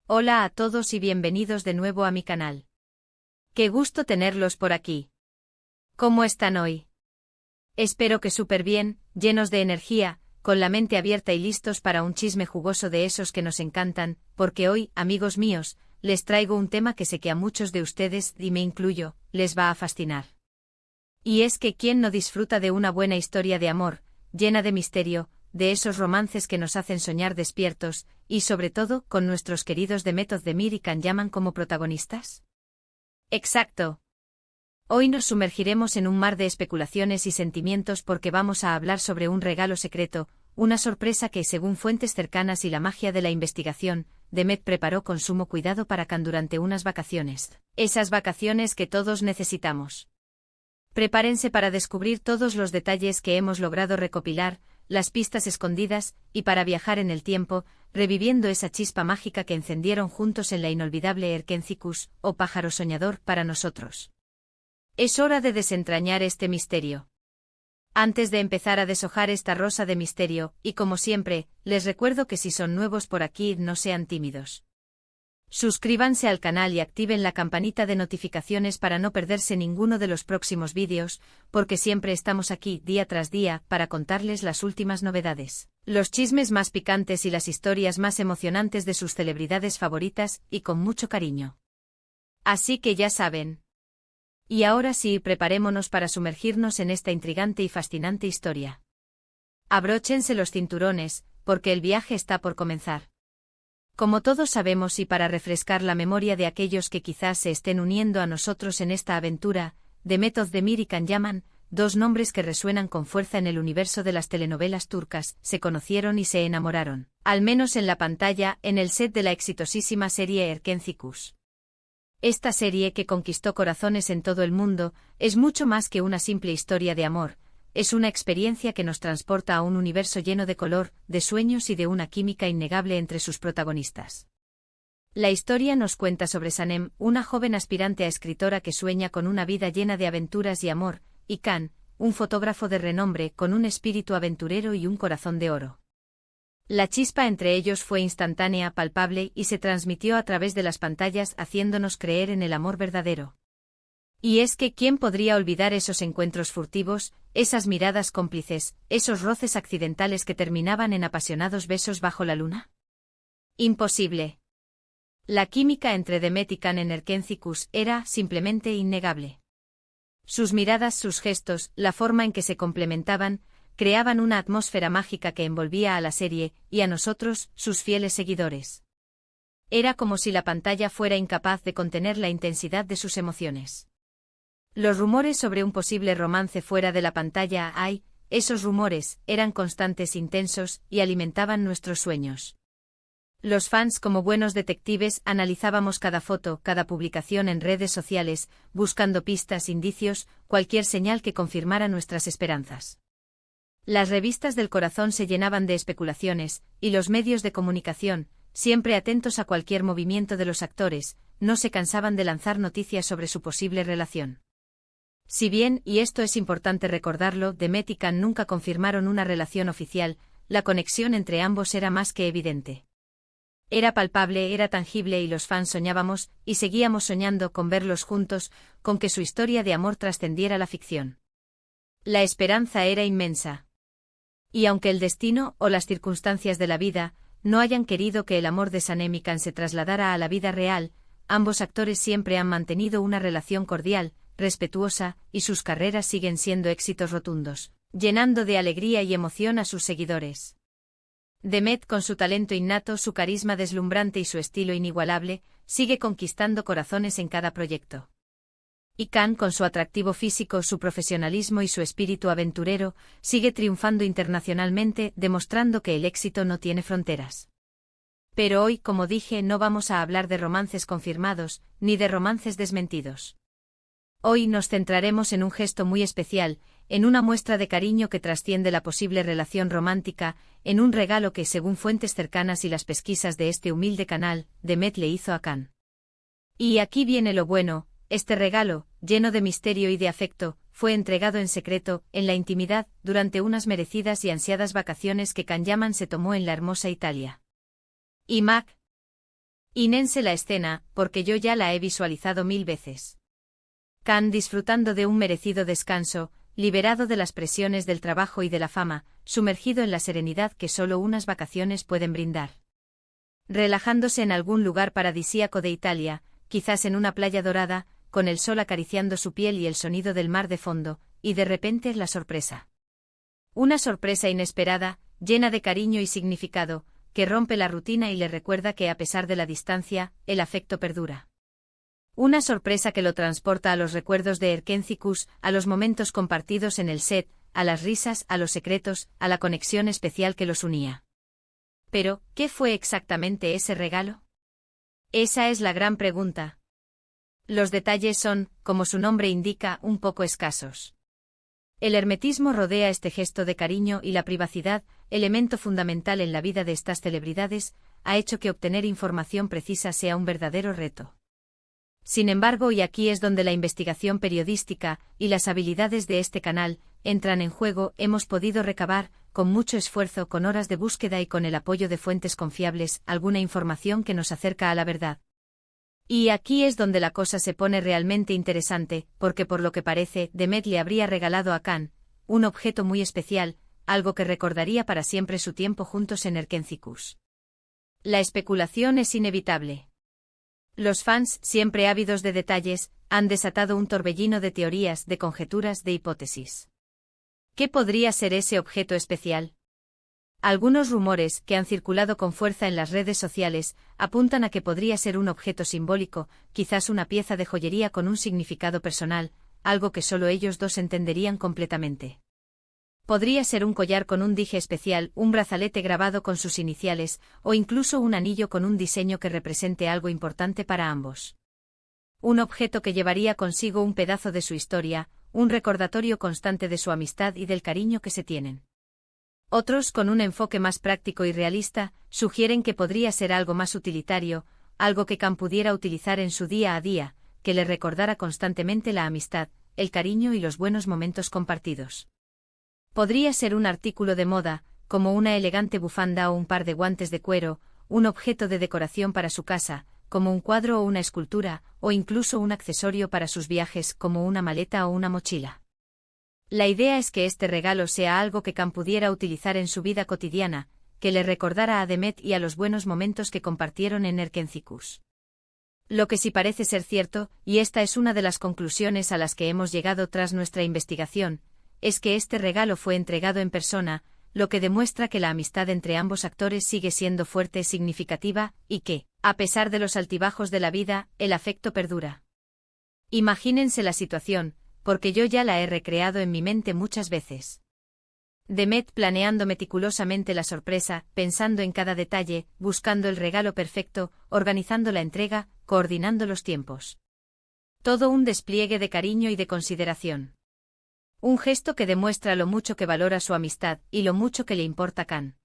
Hola a todos y bienvenidos de nuevo a mi canal. Qué gusto tenerlos por aquí. ¿Cómo están hoy? Espero que súper bien, llenos de energía, con la mente abierta y listos para un chisme jugoso de esos que nos encantan, porque hoy, amigos míos, les traigo un tema que sé que a muchos de ustedes, y me incluyo, les va a fascinar. Y es que ¿quién no disfruta de una buena historia de amor, llena de misterio, de esos romances que nos hacen soñar despiertos, y sobre todo, con nuestros queridos Demet Özdemir y Can Yaman como protagonistas? Exacto. Hoy nos sumergiremos en un mar de especulaciones y sentimientos porque vamos a hablar sobre un regalo secreto, una sorpresa que, según fuentes cercanas y la magia de la investigación, Demet preparó con sumo cuidado para Can durante unas vacaciones. Esas vacaciones que todos necesitamos. Prepárense para descubrir todos los detalles que hemos logrado recopilar, las pistas escondidas, y para viajar en el tiempo, reviviendo esa chispa mágica que encendieron juntos en la inolvidable Erkencikus, o pájaro soñador, para nosotros. Es hora de desentrañar este misterio. Antes de empezar a deshojar esta rosa de misterio, y como siempre, les recuerdo que si son nuevos por aquí no sean tímidos. Suscríbanse al canal y activen la campanita de notificaciones para no perderse ninguno de los próximos vídeos, porque siempre estamos aquí día tras día para contarles las últimas novedades, los chismes más picantes y las historias más emocionantes de sus celebridades favoritas, y con mucho cariño. Así que ya saben. Y ahora sí, preparémonos para sumergirnos en esta intrigante y fascinante historia. Abróchense los cinturones, porque el viaje está por comenzar. Como todos sabemos y para refrescar la memoria de aquellos que quizás se estén uniendo a nosotros en esta aventura, Demet Özdemir y Can Yaman, dos nombres que resuenan con fuerza en el universo de las telenovelas turcas, se conocieron y se enamoraron, al menos en la pantalla, en el set de la exitosísima serie Erkencikus. Esta serie que conquistó corazones en todo el mundo, es mucho más que una simple historia de amor. Es una experiencia que nos transporta a un universo lleno de color, de sueños y de una química innegable entre sus protagonistas. La historia nos cuenta sobre Sanem, una joven aspirante a escritora que sueña con una vida llena de aventuras y amor, y Can, un fotógrafo de renombre con un espíritu aventurero y un corazón de oro. La chispa entre ellos fue instantánea, palpable y se transmitió a través de las pantallas haciéndonos creer en el amor verdadero. Y es que ¿quién podría olvidar esos encuentros furtivos, esas miradas cómplices, esos roces accidentales que terminaban en apasionados besos bajo la luna? Imposible. La química entre Demet y Can en Erkencikus era, simplemente, innegable. Sus miradas, sus gestos, la forma en que se complementaban, creaban una atmósfera mágica que envolvía a la serie, y a nosotros, sus fieles seguidores. Era como si la pantalla fuera incapaz de contener la intensidad de sus emociones. Los rumores sobre un posible romance fuera de la pantalla, esos rumores, eran constantes, intensos, y alimentaban nuestros sueños. Los fans, como buenos detectives, analizábamos cada foto, cada publicación en redes sociales, buscando pistas, indicios, cualquier señal que confirmara nuestras esperanzas. Las revistas del corazón se llenaban de especulaciones, y los medios de comunicación, siempre atentos a cualquier movimiento de los actores, no se cansaban de lanzar noticias sobre su posible relación. Si bien, y esto es importante recordarlo, Demet y Can nunca confirmaron una relación oficial, la conexión entre ambos era más que evidente. Era palpable, era tangible y los fans soñábamos, y seguíamos soñando con verlos juntos, con que su historia de amor trascendiera la ficción. La esperanza era inmensa. Y aunque el destino, o las circunstancias de la vida, no hayan querido que el amor de Sanem y Can se trasladara a la vida real, ambos actores siempre han mantenido una relación cordial, respetuosa, y sus carreras siguen siendo éxitos rotundos, llenando de alegría y emoción a sus seguidores. Demet, con su talento innato, su carisma deslumbrante y su estilo inigualable, sigue conquistando corazones en cada proyecto. Y Can, con su atractivo físico, su profesionalismo y su espíritu aventurero, sigue triunfando internacionalmente, demostrando que el éxito no tiene fronteras. Pero hoy, como dije, no vamos a hablar de romances confirmados, ni de romances desmentidos. Hoy nos centraremos en un gesto muy especial, en una muestra de cariño que trasciende la posible relación romántica, en un regalo que, según fuentes cercanas y las pesquisas de este humilde canal, Demet le hizo a Can. Y aquí viene lo bueno, este regalo, lleno de misterio y de afecto, fue entregado en secreto, en la intimidad, durante unas merecidas y ansiadas vacaciones que Can Yaman se tomó en la hermosa Italia. Y Mac. Inense la escena, porque yo ya la he visualizado 1000 veces. Khan disfrutando de un merecido descanso, liberado de las presiones del trabajo y de la fama, sumergido en la serenidad que solo unas vacaciones pueden brindar. Relajándose en algún lugar paradisíaco de Italia, quizás en una playa dorada, con el sol acariciando su piel y el sonido del mar de fondo, y de repente la sorpresa. Una sorpresa inesperada, llena de cariño y significado, que rompe la rutina y le recuerda que a pesar de la distancia, el afecto perdura. Una sorpresa que lo transporta a los recuerdos de Erkenci-Kuş, a los momentos compartidos en el set, a las risas, a los secretos, a la conexión especial que los unía. Pero, ¿qué fue exactamente ese regalo? Esa es la gran pregunta. Los detalles son, como su nombre indica, un poco escasos. El hermetismo rodea este gesto de cariño y la privacidad, elemento fundamental en la vida de estas celebridades, ha hecho que obtener información precisa sea un verdadero reto. Sin embargo, y aquí es donde la investigación periodística y las habilidades de este canal entran en juego, hemos podido recabar, con mucho esfuerzo, con horas de búsqueda y con el apoyo de fuentes confiables, alguna información que nos acerca a la verdad. Y aquí es donde la cosa se pone realmente interesante, porque por lo que parece, Demet le habría regalado a Khan un objeto muy especial, algo que recordaría para siempre su tiempo juntos en Erkenci-Kuş. La especulación es inevitable. Los fans, siempre ávidos de detalles, han desatado un torbellino de teorías, de conjeturas, de hipótesis. ¿Qué podría ser ese objeto especial? Algunos rumores, que han circulado con fuerza en las redes sociales, apuntan a que podría ser un objeto simbólico, quizás una pieza de joyería con un significado personal, algo que solo ellos dos entenderían completamente. Podría ser un collar con un dije especial, un brazalete grabado con sus iniciales, o incluso un anillo con un diseño que represente algo importante para ambos. Un objeto que llevaría consigo un pedazo de su historia, un recordatorio constante de su amistad y del cariño que se tienen. Otros, con un enfoque más práctico y realista, sugieren que podría ser algo más utilitario, algo que Khan pudiera utilizar en su día a día, que le recordara constantemente la amistad, el cariño y los buenos momentos compartidos. Podría ser un artículo de moda, como una elegante bufanda o un par de guantes de cuero, un objeto de decoración para su casa, como un cuadro o una escultura, o incluso un accesorio para sus viajes, como una maleta o una mochila. La idea es que este regalo sea algo que Khan pudiera utilizar en su vida cotidiana, que le recordara a Demet y a los buenos momentos que compartieron en Erkenci-Kuş. Lo que sí parece ser cierto, y esta es una de las conclusiones a las que hemos llegado tras nuestra investigación, es que este regalo fue entregado en persona, lo que demuestra que la amistad entre ambos actores sigue siendo fuerte, significativa, y que, a pesar de los altibajos de la vida, el afecto perdura. Imagínense la situación, porque yo ya la he recreado en mi mente muchas veces. Demet planeando meticulosamente la sorpresa, pensando en cada detalle, buscando el regalo perfecto, organizando la entrega, coordinando los tiempos. Todo un despliegue de cariño y de consideración. Un gesto que demuestra lo mucho que valora su amistad y lo mucho que le importa Khan.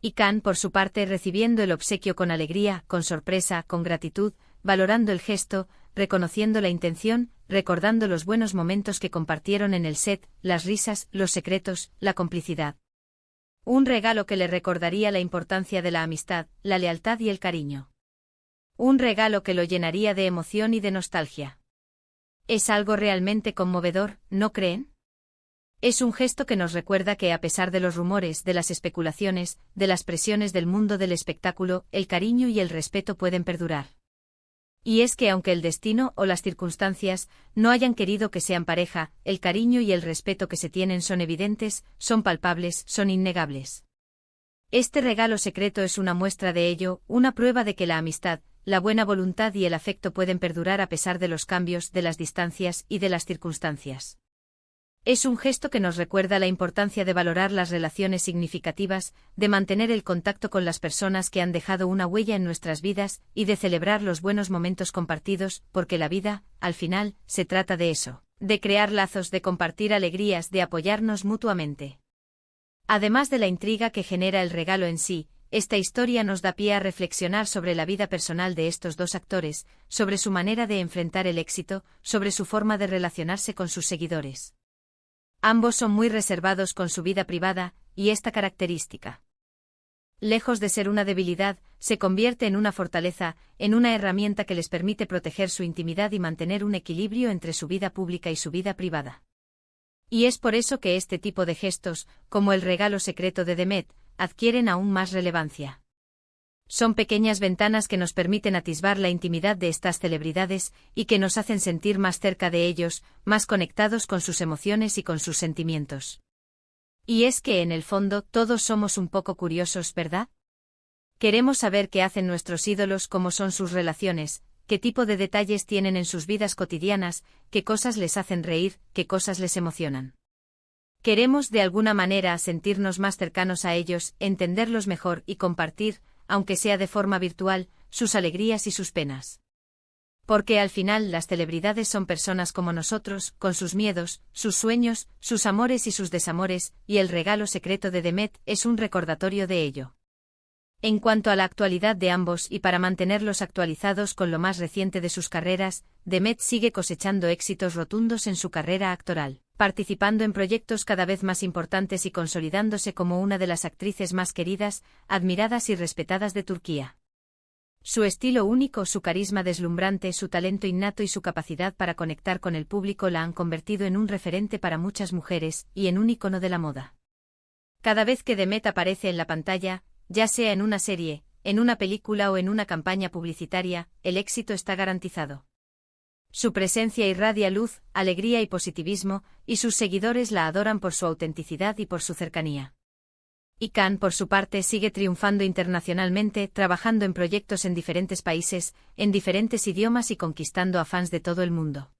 Y Khan, por su parte, recibiendo el obsequio con alegría, con sorpresa, con gratitud, valorando el gesto, reconociendo la intención, recordando los buenos momentos que compartieron en el set, las risas, los secretos, la complicidad. Un regalo que le recordaría la importancia de la amistad, la lealtad y el cariño. Un regalo que lo llenaría de emoción y de nostalgia. Es algo realmente conmovedor, ¿no creen? Es un gesto que nos recuerda que a pesar de los rumores, de las especulaciones, de las presiones del mundo del espectáculo, el cariño y el respeto pueden perdurar. Y es que aunque el destino o las circunstancias no hayan querido que sean pareja, el cariño y el respeto que se tienen son evidentes, son palpables, son innegables. Este regalo secreto es una muestra de ello, una prueba de que la amistad, la buena voluntad y el afecto pueden perdurar a pesar de los cambios, de las distancias y de las circunstancias. Es un gesto que nos recuerda la importancia de valorar las relaciones significativas, de mantener el contacto con las personas que han dejado una huella en nuestras vidas y de celebrar los buenos momentos compartidos, porque la vida, al final, se trata de eso, de crear lazos, de compartir alegrías, de apoyarnos mutuamente. Además de la intriga que genera el regalo en sí, esta historia nos da pie a reflexionar sobre la vida personal de estos dos actores, sobre su manera de enfrentar el éxito, sobre su forma de relacionarse con sus seguidores. Ambos son muy reservados con su vida privada, y esta característica lejos de ser una debilidad, se convierte en una fortaleza, en una herramienta que les permite proteger su intimidad y mantener un equilibrio entre su vida pública y su vida privada. Y es por eso que este tipo de gestos, como el regalo secreto de Demet, adquieren aún más relevancia. Son pequeñas ventanas que nos permiten atisbar la intimidad de estas celebridades y que nos hacen sentir más cerca de ellos, más conectados con sus emociones y con sus sentimientos. Y es que en el fondo todos somos un poco curiosos, ¿verdad? Queremos saber qué hacen nuestros ídolos, cómo son sus relaciones, qué tipo de detalles tienen en sus vidas cotidianas, qué cosas les hacen reír, qué cosas les emocionan. Queremos de alguna manera sentirnos más cercanos a ellos, entenderlos mejor y compartir, aunque sea de forma virtual, sus alegrías y sus penas. Porque al final las celebridades son personas como nosotros, con sus miedos, sus sueños, sus amores y sus desamores, y el regalo secreto de Demet es un recordatorio de ello. En cuanto a la actualidad de ambos y para mantenerlos actualizados con lo más reciente de sus carreras, Demet sigue cosechando éxitos rotundos en su carrera actoral, participando en proyectos cada vez más importantes y consolidándose como una de las actrices más queridas, admiradas y respetadas de Turquía. Su estilo único, su carisma deslumbrante, su talento innato y su capacidad para conectar con el público la han convertido en un referente para muchas mujeres y en un ícono de la moda. Cada vez que Demet aparece en la pantalla, ya sea en una serie, en una película o en una campaña publicitaria, el éxito está garantizado. Su presencia irradia luz, alegría y positivismo, y sus seguidores la adoran por su autenticidad y por su cercanía. Y Khan, por su parte, sigue triunfando internacionalmente, trabajando en proyectos en diferentes países, en diferentes idiomas y conquistando a fans de todo el mundo.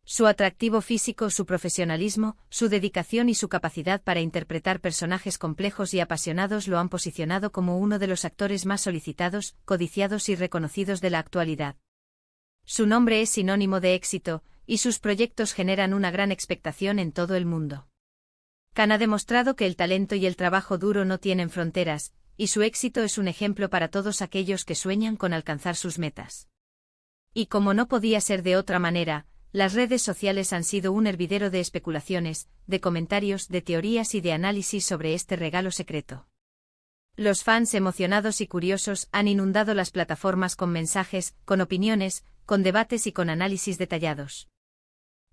Su atractivo físico, su profesionalismo, su dedicación y su capacidad para interpretar personajes complejos y apasionados lo han posicionado como uno de los actores más solicitados, codiciados y reconocidos de la actualidad. Su nombre es sinónimo de éxito, y sus proyectos generan una gran expectación en todo el mundo. Khan ha demostrado que el talento y el trabajo duro no tienen fronteras, y su éxito es un ejemplo para todos aquellos que sueñan con alcanzar sus metas. Y como no podía ser de otra manera, las redes sociales han sido un hervidero de especulaciones, de comentarios, de teorías y de análisis sobre este regalo secreto. Los fans emocionados y curiosos han inundado las plataformas con mensajes, con opiniones, con debates y con análisis detallados.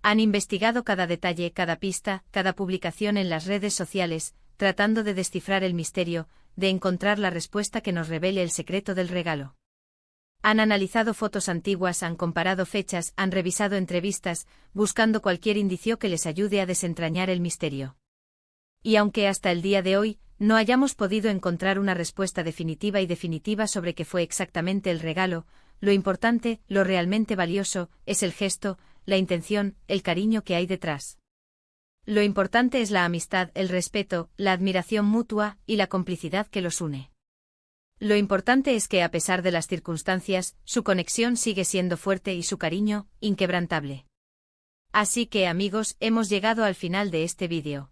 Han investigado cada detalle, cada pista, cada publicación en las redes sociales, tratando de descifrar el misterio, de encontrar la respuesta que nos revele el secreto del regalo. Han analizado fotos antiguas, han comparado fechas, han revisado entrevistas, buscando cualquier indicio que les ayude a desentrañar el misterio. Y aunque hasta el día de hoy no hayamos podido encontrar una respuesta definitiva sobre qué fue exactamente el regalo, lo importante, lo realmente valioso, es el gesto, la intención, el cariño que hay detrás. Lo importante es la amistad, el respeto, la admiración mutua y la complicidad que los une. Lo importante es que a pesar de las circunstancias, su conexión sigue siendo fuerte y su cariño, inquebrantable. Así que amigos, hemos llegado al final de este vídeo.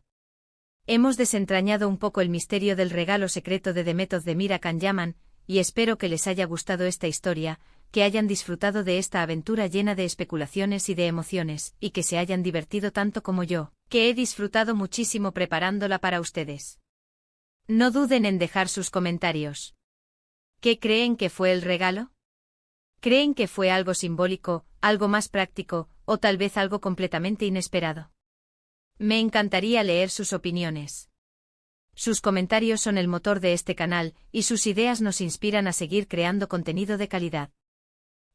Hemos desentrañado un poco el misterio del regalo secreto de Demet Özdemir Khan Yaman, y espero que les haya gustado esta historia, que hayan disfrutado de esta aventura llena de especulaciones y de emociones, y que se hayan divertido tanto como yo, que he disfrutado muchísimo preparándola para ustedes. No duden en dejar sus comentarios. ¿Qué creen que fue el regalo? ¿Creen que fue algo simbólico, algo más práctico, o tal vez algo completamente inesperado? Me encantaría leer sus opiniones. Sus comentarios son el motor de este canal, y sus ideas nos inspiran a seguir creando contenido de calidad.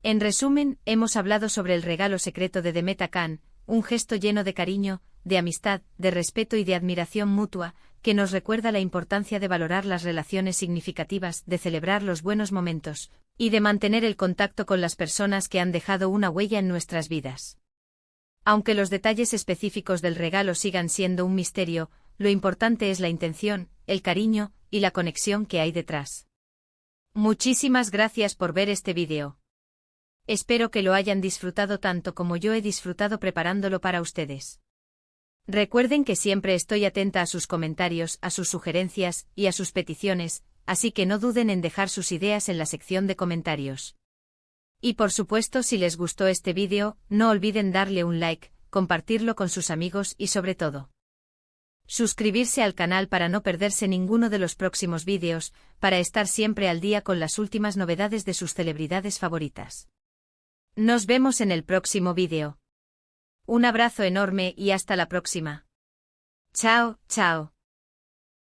En resumen, hemos hablado sobre el regalo secreto de Demet Khan, un gesto lleno de cariño, de amistad, de respeto y de admiración mutua, que nos recuerda la importancia de valorar las relaciones significativas, de celebrar los buenos momentos, y de mantener el contacto con las personas que han dejado una huella en nuestras vidas. Aunque los detalles específicos del regalo sigan siendo un misterio, lo importante es la intención, el cariño y la conexión que hay detrás. Muchísimas gracias por ver este vídeo. Espero que lo hayan disfrutado tanto como yo he disfrutado preparándolo para ustedes. Recuerden que siempre estoy atenta a sus comentarios, a sus sugerencias y a sus peticiones, así que no duden en dejar sus ideas en la sección de comentarios. Y por supuesto, si les gustó este vídeo, no olviden darle un like, compartirlo con sus amigos y sobre todo, Suscribirse al canal para no perderse ninguno de los próximos vídeos, para estar siempre al día con las últimas novedades de sus celebridades favoritas. Nos vemos en el próximo vídeo. Un abrazo enorme y hasta la próxima. Chao, chao.